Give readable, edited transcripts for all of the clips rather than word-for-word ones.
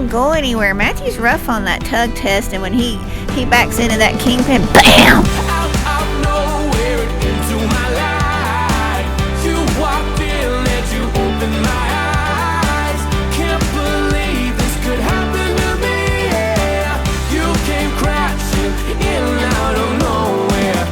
don't go anywhere. Matthew's rough on that tug test, and when he backs into that kingpin, BAM! Out nowhere into my life. You walked in and you opened my eyes. Can't believe this could happen to me. Yeah. You came crashing in out of nowhere.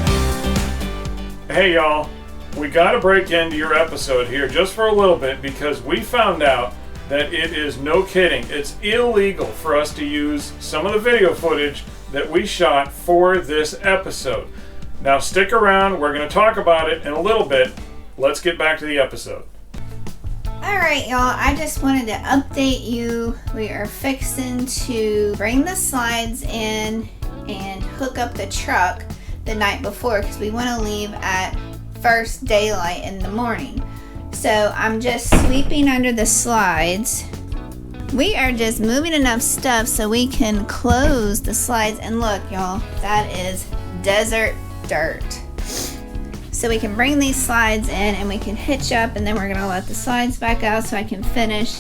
Hey y'all, we gotta break into your episode here just for a little bit because we found out that it is, no kidding, it's illegal for us to use some of the video footage that we shot for this episode. Now stick around, we're going to talk about it in a little bit. Let's get back to the episode. Alright y'all, I just wanted to update you. We are fixing to bring the slides in and hook up the truck the night before because we want to leave at first daylight in the morning. So I'm just sweeping under the slides. We are just moving enough stuff so we can close the slides. And look, y'all, that is desert dirt. So we can bring these slides in and we can hitch up, and then we're gonna let the slides back out so I can finish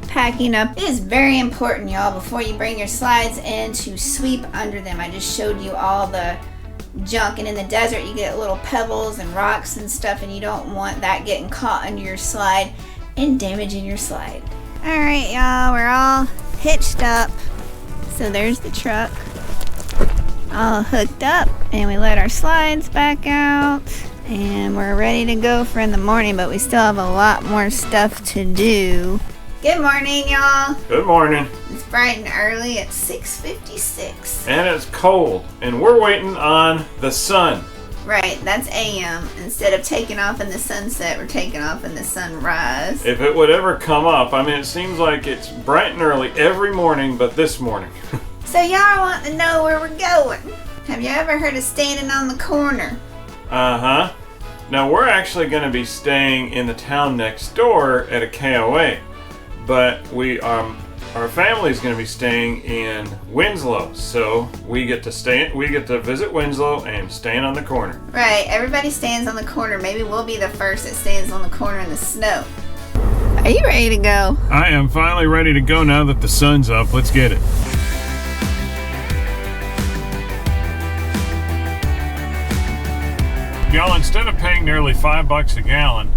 packing up. It is very important, y'all, before you bring your slides in to sweep under them. I just showed you all the junk, and in the desert you get little pebbles and rocks and stuff, and you don't want that getting caught under your slide and damaging your slide. Alright y'all, we're all hitched up. So there's the truck all hooked up, and we let our slides back out, and we're ready to go for in the morning, but we still have a lot more stuff to do. Good morning, y'all. Good morning. It's bright and early at 6:56. And it's cold, and we're waiting on the sun. Right, that's AM. Instead of taking off in the sunset, we're taking off in the sunrise. If it would ever come up, I mean, it seems like it's bright and early every morning, but this morning. So y'all want to know where we're going. Have you ever heard of standing on the corner? Uh-huh. Now, we're actually going to be staying in the town next door at a KOA. But our family's going to be staying in Winslow, so we get to visit Winslow and stand on the corner. Right, everybody stands on the corner. Maybe we'll be the first that stands on the corner in the snow. Are you ready to go? I am finally ready to go now that the sun's up. Let's get it. Y'all, instead of paying nearly $5 a gallon,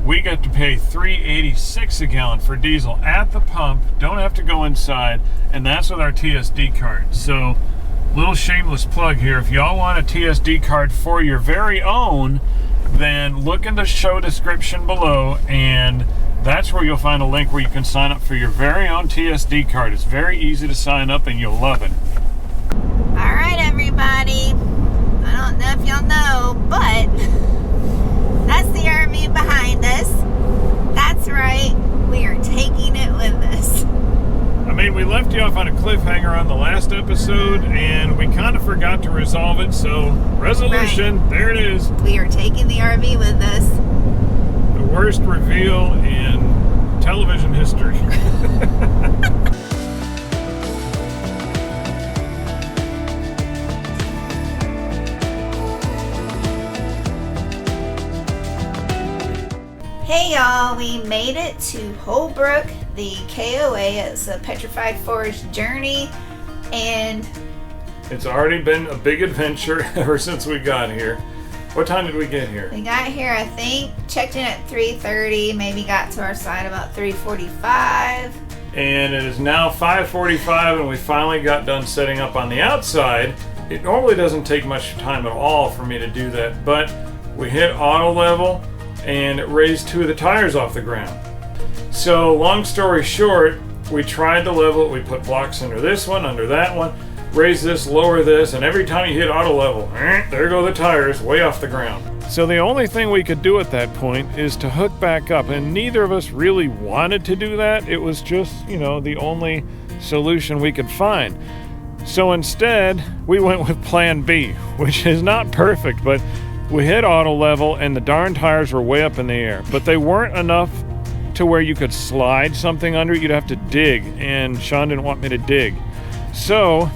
we got to pay $3.86 a gallon for diesel at the pump. Don't have to go inside, and that's with our TSD card. So, little shameless plug here. If y'all want a TSD card for your very own, then look in the show description below, and that's where you'll find a link where you can sign up for your very own TSD card. It's very easy to sign up, and you'll love it. All right, everybody. I don't know if y'all know, but that's the RV behind us. That's right, we are taking it with us. I mean, we left you off on a cliffhanger on the last episode, and we kind of forgot to resolve it, so resolution, right. There it is. We are taking the RV with us. The worst reveal in television history. Hey y'all, we made it to Holbrook, the KOA. It's a Petrified Forest journey, and it's already been a big adventure ever since we got here. What time did we get here? We got here, I think, checked in at 3:30, maybe got to our site about 3:45. And it is now 5:45, and we finally got done setting up on the outside. It normally doesn't take much time at all for me to do that, but we hit auto level, and it raised 2 of the tires off the ground. So long story short, we tried to level it. We put blocks under this one, under that one, raise this, lower this, and every time you hit auto level, there go the tires way off the ground. So the only thing we could do at that point is to hook back up, and neither of us really wanted to do that. It was just, the only solution we could find. So instead, we went with plan B, which is not perfect, but we hit auto level, and the darn tires were way up in the air. But they weren't enough to where you could slide something under it. You'd have to dig, and Sean didn't want me to dig. So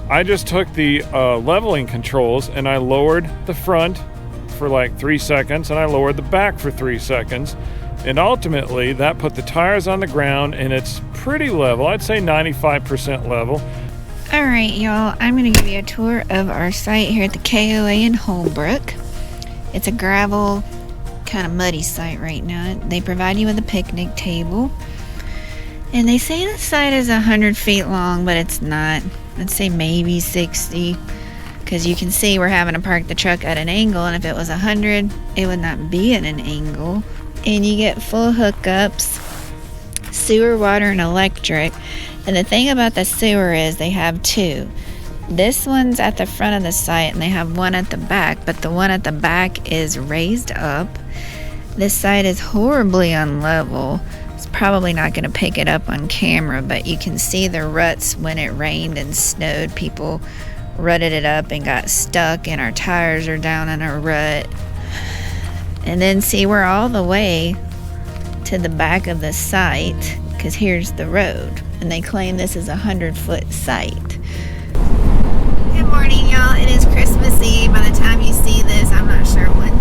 I just took the leveling controls, and I lowered the front for like 3 seconds, and I lowered the back for 3 seconds. And ultimately, that put the tires on the ground, and it's pretty level. I'd say 95% level. All right, y'all, I'm going to give you a tour of our site here at the KOA in Holbrook. It's a gravel, kind of muddy site right now. They provide you with a picnic table. And they say the site is 100 feet long, but it's not. I'd say maybe 60. Because you can see we're having to park the truck at an angle, and if it was 100, it would not be at an angle. And you get full hookups, sewer, water, and electric. And the thing about the sewer is they have two. This one's at the front of the site, and they have one at the back, but the one at the back is raised up. This site is horribly unlevel. It's probably not going to pick it up on camera, but you can see the ruts when it rained and snowed. People rutted it up and got stuck, and our tires are down in a rut. And then see, we're all the way to the back of the site because here's the road, and they claim this is a 100-foot site. Good morning, y'all. It is Christmas Eve. By the time you see this, I'm not sure what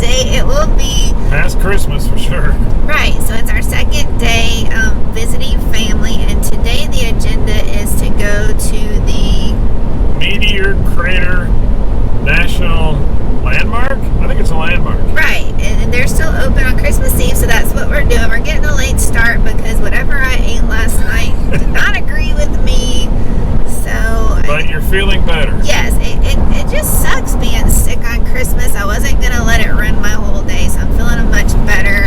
day it will be. Past Christmas for sure. Right, so it's our second day visiting family, and today the agenda is to go to the Meteor Crater National Landmark? I think it's a landmark. Right, and they're still open on Christmas Eve, so that's what we're doing. We're getting a late start because whatever I ate last night did not agree with me. So, but you're feeling better. Yes, it just sucks being sick on Christmas. I wasn't going to let it run my whole day, so I'm feeling much better.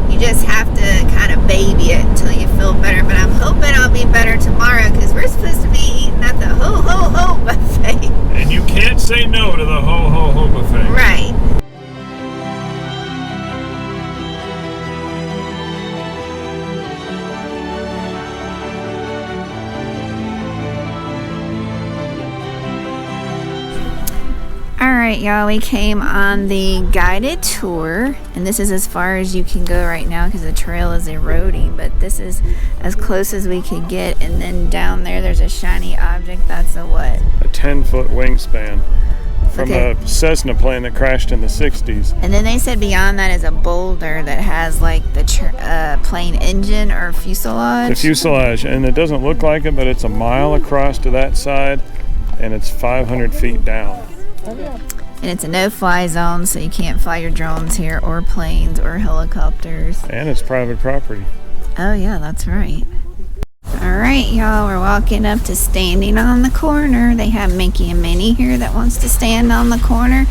You just have to kind of baby it until you feel better. But I'm hoping I'll be better tomorrow because we're supposed to be eating at the Ho Ho Ho buffet. And you can't say no to the Ho Ho Ho buffet. Right. Alright, y'all, we came on the guided tour, and this is as far as you can go right now because the trail is eroding, but this is as close as we could get. And then down there's a shiny object. That's a what? A 10-foot wingspan from a Cessna plane that crashed in the 60s. And then they said beyond that is a boulder that has like the plane engine or fuselage. The fuselage, and it doesn't look like it, but it's a mile across to that side, and it's 500 feet down. And it's a no-fly zone, so you can't fly your drones here or planes or helicopters. And it's private property. Oh yeah, that's right. Alright, y'all, we're walking up to standing on the corner. They have Mickey and Minnie here that wants to stand on the corner.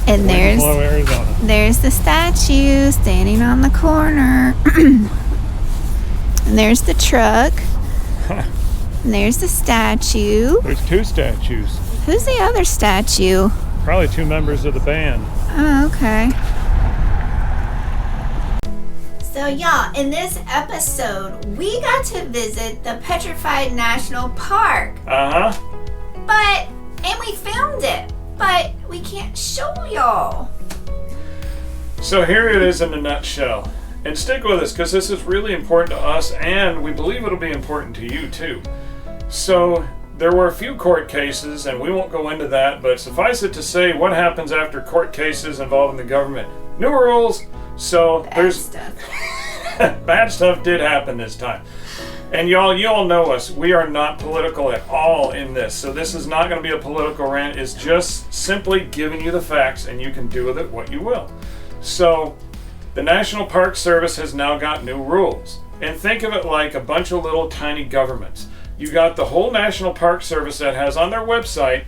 And there's the statue standing on the corner. And there's the truck. And there's the statue. There's two statues. Who's the other statue? Probably two members of the band. Oh, okay. So, y'all, in this episode, we got to visit the Petrified National Park. Uh-huh. And we filmed it, but we can't show y'all. So here it is in a nutshell. And stick with us, because this is really important to us, and we believe it'll be important to you, too. So, there were a few court cases, and we won't go into that, but suffice it to say, what happens after court cases involving the government? New rules. So bad stuff did happen this time. And you all know us. We are not political at all in this. So this is not going to be a political rant. It's just simply giving you the facts, and you can do with it what you will. So the National Park Service has now got new rules. And think of it like a bunch of little tiny governments. You got the whole National Park Service that has on their website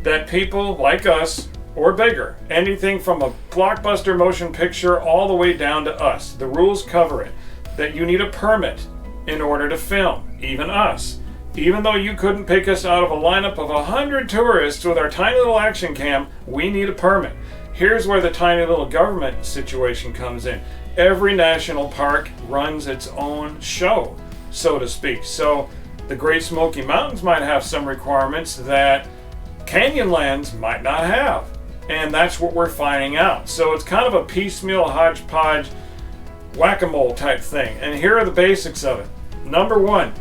that people like us or bigger, anything from a blockbuster motion picture all the way down to us. The rules cover it. That you need a permit in order to film, even us. Even though you couldn't pick us out of a lineup of 100 tourists with our tiny little action cam, we need a permit. Here's where the tiny little government situation comes in. Every national park runs its own show, so to speak. So the Great Smoky Mountains might have some requirements that Canyonlands might not have. And that's what we're finding out. So it's kind of a piecemeal, hodgepodge, whack-a-mole type thing. And here are the basics of it. Number one,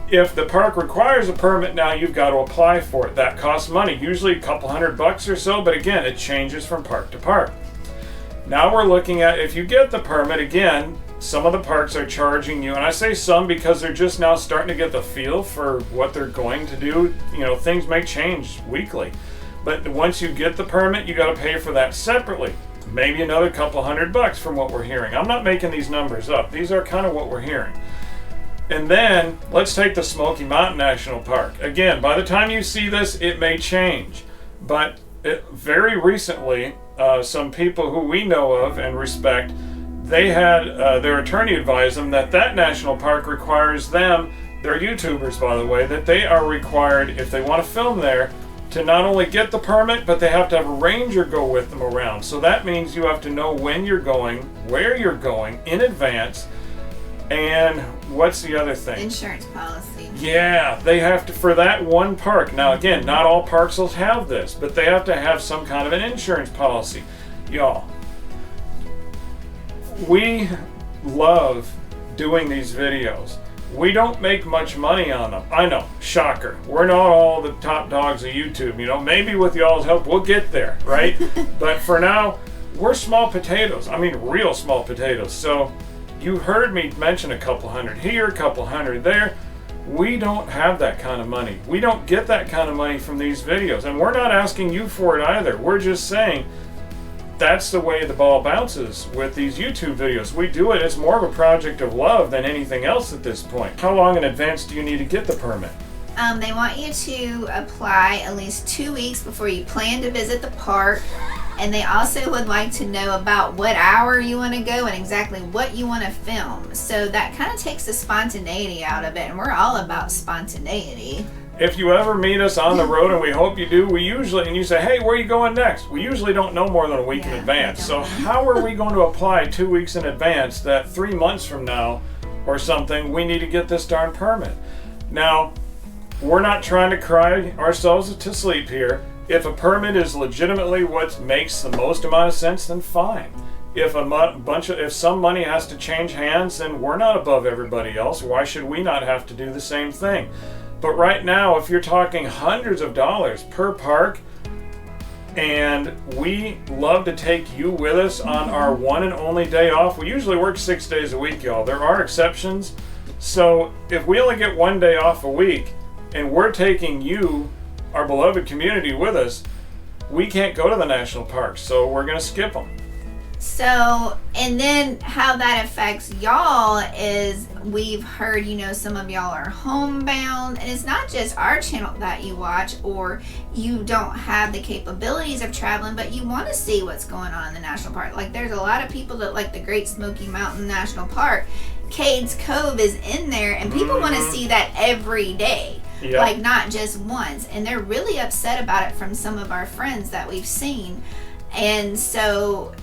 if the park requires a permit now, you've got to apply for it. That costs money, usually a couple $100 or so, but again, it changes from park to park. Now we're looking at, if you get the permit, again, some of the parks are charging you, and I say some because they're just now starting to get the feel for what they're going to do. You know, things may change weekly, but once you get the permit, you got to pay for that separately. Maybe another couple $100 from what we're hearing. I'm not making these numbers up. These are kind of what we're hearing. And then let's take the Smoky Mountain National Park. Again, by the time you see this, it may change, but very recently, some people who we know of and respect, they had their attorney advise them that that national park requires them, they're YouTubers by the way, that they are required, if they want to film there, to not only get the permit, but they have to have a ranger go with them around. So that means you have to know when you're going, where you're going in advance, and what's the other thing? Insurance policy. Yeah, they have to, for that one park. Now again, not all parks will have this, but they have to have some kind of an insurance policy. Y'all, we love doing these videos. We don't make much money on them. I know, shocker. We're not all the top dogs of YouTube. You know, maybe with y'all's help we'll get there, right? But for now, we're small potatoes. I mean, real small potatoes. So you heard me mention a couple hundred here, a couple hundred there. We don't have that kind of money. We don't get that kind of money from these videos. And we're not asking you for it either. We're just saying that's the way the ball bounces with these YouTube videos. We do it, it's more of a project of love than anything else at this point. How long in advance do you need to get the permit? They want you to apply at least 2 weeks before you plan to visit the park. And they also would like to know about what hour you want to go and exactly what you want to film. So that kind of takes the spontaneity out of it. And we're all about spontaneity. If you ever meet us on the road, and we hope you do, we usually, and you say, hey, where are you going next? We usually don't know more than a week in advance. So how are we going to apply 2 weeks in advance that 3 months from now or something, we need to get this darn permit? Now, we're not trying to cry ourselves to sleep here. If a permit is legitimately what makes the most amount of sense, then fine. If if some money has to change hands, then we're not above everybody else. Why should we not have to do the same thing? But right now, if you're talking hundreds of dollars per park, and we love to take you with us on our one and only day off. We usually work 6 days a week, y'all. There are exceptions. So if we only get 1 day off a week, and we're taking you, our beloved community, with us, we can't go to the national parks, so we're going to skip them. So, and then how that affects y'all is we've heard, you know, some of y'all are homebound, and it's not just our channel that you watch, or you don't have the capabilities of traveling, but you want to see what's going on in the national park. Like, there's a lot of people that like the Great Smoky Mountain National Park. Cades Cove is in there, and people want to see that every day. Yep. Like, not just once. And they're really upset about it from some of our friends that we've seen. And so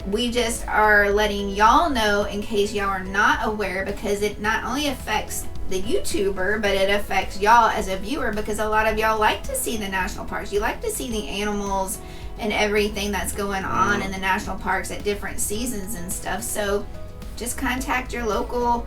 we just are letting y'all know in case y'all are not aware, because it not only affects the YouTuber, but it affects y'all as a viewer, because a lot of y'all like to see the national parks. You like to see the animals and everything that's going on in the national parks at different seasons and stuff. So just contact your local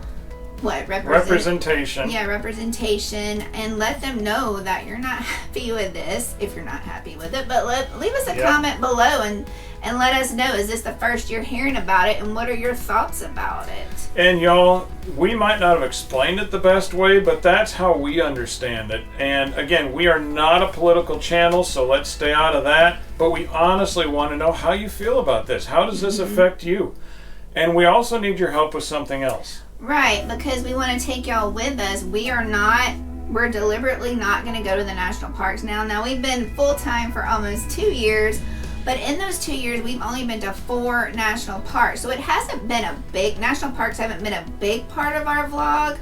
representation. Yeah, representation, and let them know that you're not happy with this, if you're not happy with it. But leave us a comment below and let us know, is this the first you're hearing about it, and what are your thoughts about it? And y'all, we might not have explained it the best way, but that's how we understand it. And again, we are not a political channel, so let's stay out of that. But we honestly want to know how you feel about this. How does this affect you? And we also need your help with something else. Right, because we want to take y'all with us. We're deliberately not going to go to the national parks now. Now, we've been full-time for almost 2 years, but in those 2 years, we've only been to 4 national parks. So it hasn't been national parks haven't been a big part of our vlog.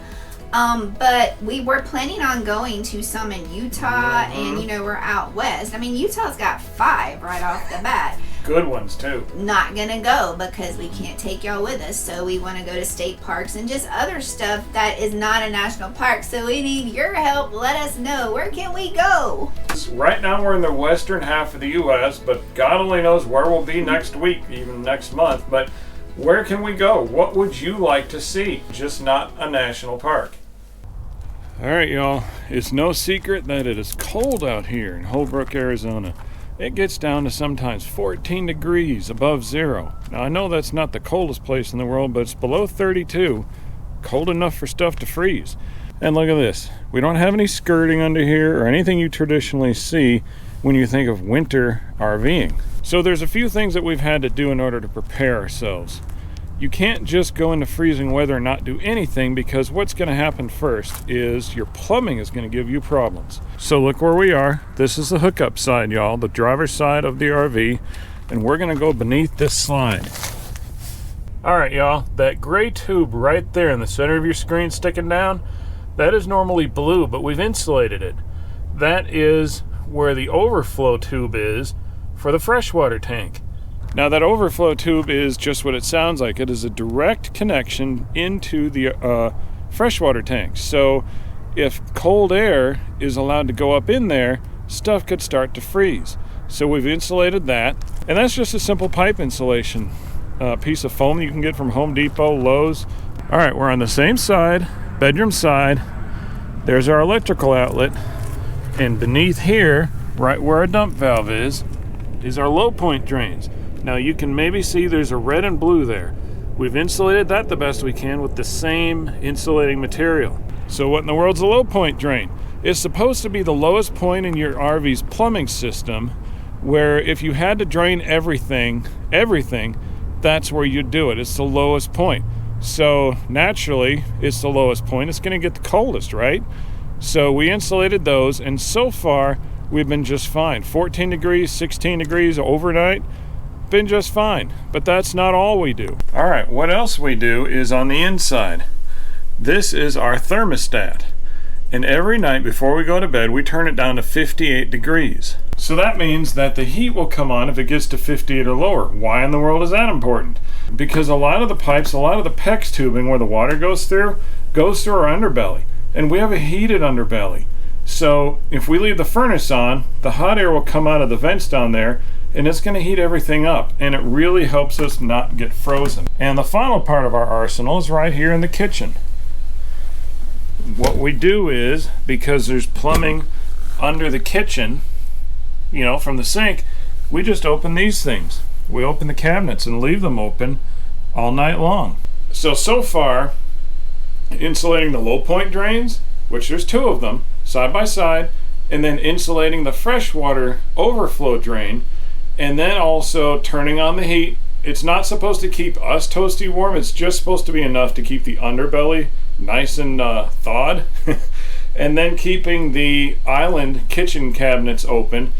But we were planning on going to some in Utah, and, you know, we're out west. I mean, Utah's got 5 right off the bat. Good ones too. Not gonna go because we can't take y'all with us, so we want to go to state parks and just other stuff that is not a national park. So we need your help. Let us know, where can we go? Right now we're in the western half of the U.S., but God only knows where we'll be next week, even next month. But where can we go? What would you like to see? Just not a national park. All right, y'all. It's no secret that it is cold out here in Holbrook, Arizona. it gets down to sometimes 14 degrees above zero. Now I know that's not the coldest place in the world, but it's below 32, cold enough for stuff to freeze. And look at this, we don't have any skirting under here or anything you traditionally see when you think of winter RVing. So there's a few things that we've had to do in order to prepare ourselves. You can't just go into freezing weather and not do anything, because what's going to happen first is your plumbing is going to give you problems. So look where we are. This is the hookup side, y'all, the driver's side of the RV, and we're going to go beneath this slide. All right, y'all, that gray tube right there in the center of your screen sticking down, that is normally blue, but we've insulated it. That is where the overflow tube is for the freshwater tank. Now that overflow tube is just what it sounds like. It is a direct connection into the freshwater tank. So if cold air is allowed to go up in there, stuff could start to freeze. So we've insulated that, and that's just a simple pipe insulation piece of foam you can get from Home Depot, Lowe's. All right, we're on the same side, bedroom side. There's our electrical outlet, and beneath here, right where our dump valve is our low point drains. Now you can maybe see there's a red and blue there. We've insulated that the best we can with the same insulating material. So what in the world's a low point drain? It's supposed to be the lowest point in your RV's plumbing system, where if you had to drain everything, that's where you'd do it. It's the lowest point. So naturally, it's the lowest point. It's going to get the coldest, right? So we insulated those, and so far we've been just fine. 14 degrees, 16 degrees overnight. Been just fine, but that's not all we do. All right, what else we do is on the inside. This is our thermostat, and every night before we go to bed we turn it down to 58 degrees. So that means that the heat will come on if it gets to 58 or lower. Why in the world is that important? Because a lot of the pipes, a lot of the PEX tubing where the water goes through our underbelly, and we have a heated underbelly. So if we leave the furnace on, the hot air will come out of the vents down there, and it's going to heat everything up, and it really helps us not get frozen. And the final part of our arsenal is right here in the kitchen. What we do is, because there's plumbing under the kitchen, you know, from the sink, we just open these things. We open the cabinets and leave them open all night long. So far, insulating the low point drains, which there's two of them, side by side, and then insulating the freshwater overflow drain, and then also turning on the heat. It's not supposed to keep us toasty warm, it's just supposed to be enough to keep the underbelly nice and thawed. And then keeping the island kitchen cabinets open.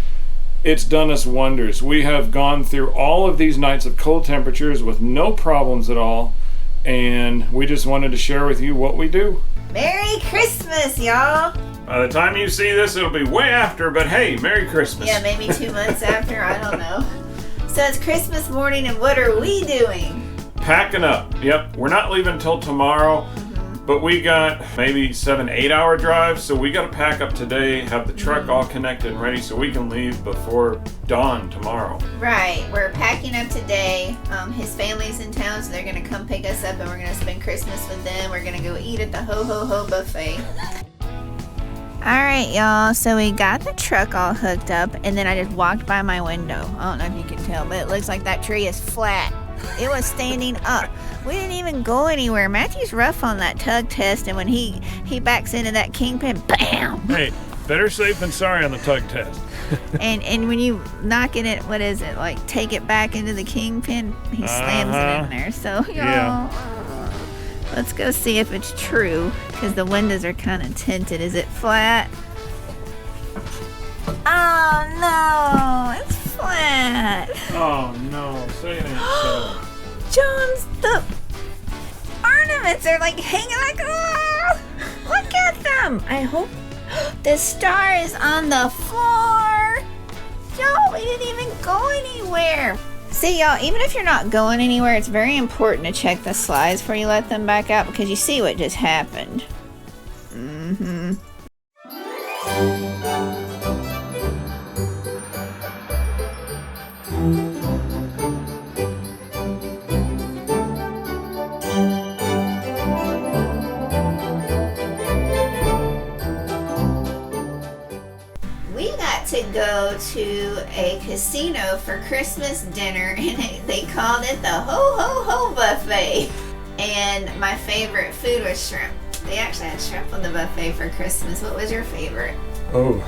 It's done us wonders. We have gone through all of these nights of cold temperatures with no problems at all, and we just wanted to share with you what we do. Merry Christmas, y'all! By the time you see this, it'll be way after, but hey, Merry Christmas. Yeah, maybe 2 months after, I don't know. So it's Christmas morning, and what are we doing? Packing up. Yep, we're not leaving till tomorrow, but we got maybe 7-8 hour drives, so we got to pack up today, have the truck all connected and ready so we can leave before dawn tomorrow. Right, we're packing up today. His family's in town, so they're going to come pick us up, and we're going to spend Christmas with them. We're going to go eat at the Ho Ho Ho buffet. Alright, y'all, so we got the truck all hooked up, and then I just walked by my window. I don't know if you can tell, but it looks like that tree is flat. It was standing up. We didn't even go anywhere. Matthew's rough on that tug test, and when he backs into that kingpin, BAM! Hey, better safe than sorry on the tug test. and when you knock it, what is it, like take it back into the kingpin, he slams it in there. So, y'all, yeah. Let's go see if it's true, because the windows are kind of tinted. Is it flat? Oh, no, it's flat. Oh, no, say it ain't so. John's, the ornaments are like hanging like, oh, look at them. I hope the star is on the floor. Yo, we didn't even go anywhere. See, y'all, even if you're not going anywhere, it's very important to check the slides before you let them back out, because you see what just happened. We got to did go to a casino for Christmas dinner, and they called it the Ho Ho Ho Buffet. And my favorite food was shrimp. They actually had shrimp on the buffet for Christmas. What was your favorite? Oh,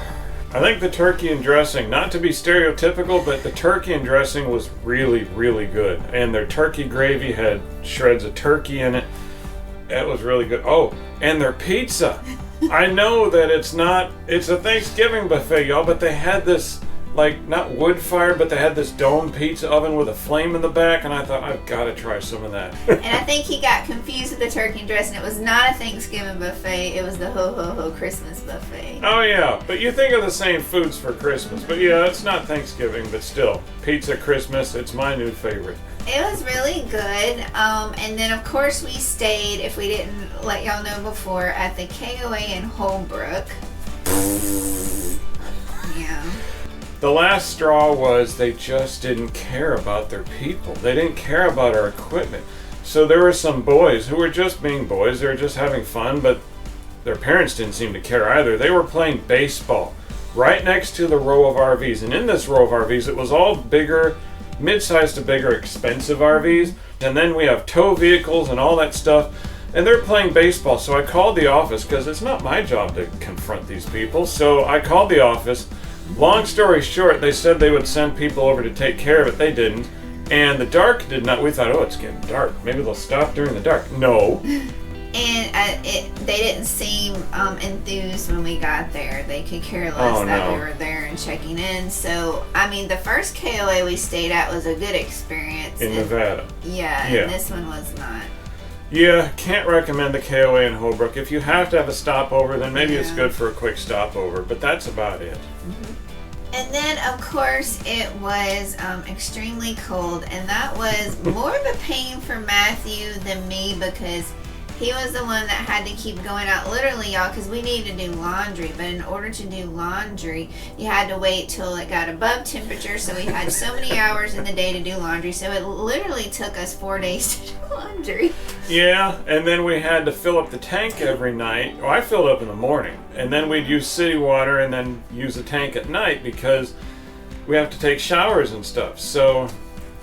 I think the turkey and dressing, not to be stereotypical, but the turkey and dressing was really, really good. And their turkey gravy had shreds of turkey in it. That was really good. Oh, and their pizza. I know that it's a Thanksgiving buffet, y'all, but they had this, like, not wood fire, but they had this dome pizza oven with a flame in the back, and I thought, I've got to try some of that. And I think he got confused with the turkey and dressing. It was not a Thanksgiving buffet. It was the Ho Ho Ho Christmas buffet. Oh, yeah, but you think of the same foods for Christmas. But yeah, it's not Thanksgiving, but still, pizza Christmas, it's my new favorite. It was really good. And then, of course, we stayed, if we didn't let y'all know before, at the KOA in Holbrook. Yeah. The last straw was they just didn't care about their people. They didn't care about our equipment. So there were some boys who were just being boys. They were just having fun, but their parents didn't seem to care either. They were playing baseball right next to the row of RVs. And in this row of RVs, it was all bigger, mid-sized to bigger, expensive RVs. And then we have tow vehicles and all that stuff. And they're playing baseball. So I called the office because it's not my job to confront these people. So I called the office. Long story short, they said they would send people over to take care of it. They didn't. And the dark did not. We thought, oh, it's getting dark. Maybe they'll stop during the dark. No. And they didn't seem enthused when we got there. They could care less that we were there and checking in. So, I mean, the first KOA we stayed at was a good experience. In Nevada. Yeah, and this one was not. Yeah, can't recommend the KOA in Holbrook. If you have to have a stopover, then maybe it's good for a quick stopover. But that's about it. Mm-hmm. And then, of course, it was extremely cold. And that was more of a pain for Matthew than me because he was the one that had to keep going out, literally, y'all, because we needed to do laundry. But in order to do laundry, you had to wait till it got above temperature. So we had so many hours in the day to do laundry. So it literally took us 4 days to do laundry. Yeah, and then we had to fill up the tank every night. Well, I filled up in the morning. And then we'd use city water and then use the tank at night because we have to take showers and stuff. So,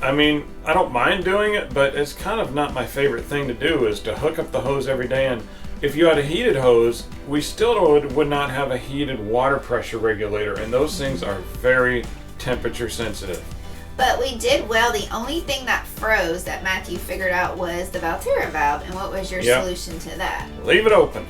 I mean, I don't mind doing it, but it's kind of not my favorite thing to do is to hook up the hose every day. And if you had a heated hose, we still would not have a heated water pressure regulator. And those things are very temperature sensitive. But we did well. The only thing that froze that Matthew figured out was the Valterra valve. And what was your solution to that? Leave it open.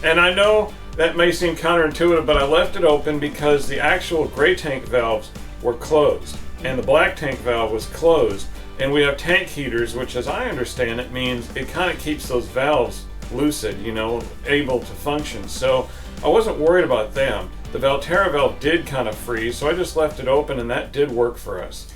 And I know that may seem counterintuitive, but I left it open because the actual gray tank valves were closed. And the black tank valve was closed. And we have tank heaters, which as I understand it means it kind of keeps those valves lucid, you know, able to function. So I wasn't worried about them. The Valterra valve did kind of freeze, so I just left it open and that did work for us.